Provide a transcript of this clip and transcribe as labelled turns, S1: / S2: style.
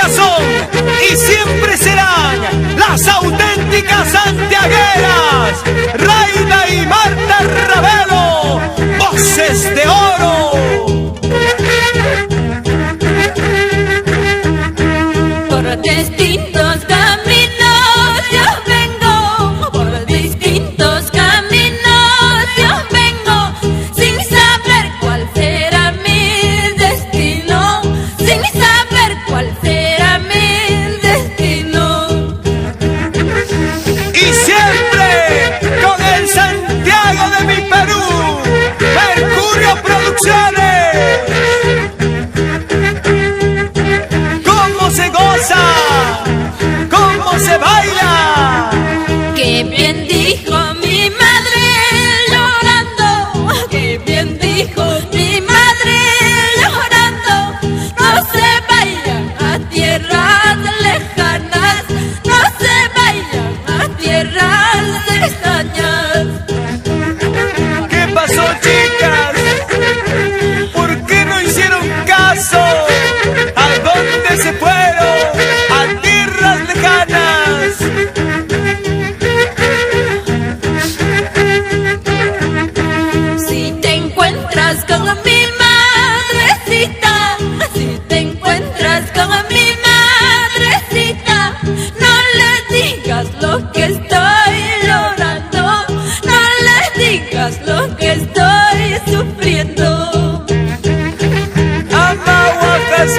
S1: Ellas son y siempre serán las auténticas santiagueras, Rayna y Marta Ravelo, voces de oro.
S2: Por distintos caminos yo vengo, por distintos caminos yo vengo, sin saber cuál será mi destino, sin saber cuál será mi destino.
S1: Y siempre con el Santiago de mi Perú, Mercurio Producciones. ¿Cómo se goza? ¿Cómo se baila?
S2: Qué bien dijo mi madre llorando, qué bien dijo mi madre llorando. No se vayan a tierras lejanas, no se vayan a tierras extrañas.
S1: ¿Qué pasó, chicas? ¿Por qué no hicieron caso? ¿A dónde se fueron? A tierras lejanas.
S2: Si te encuentras con mi madrecita, si te encuentras con mi madrecita, no le digas lo que estoy llorando, no le digas lo que estoy sufriendo.
S1: Amahuacas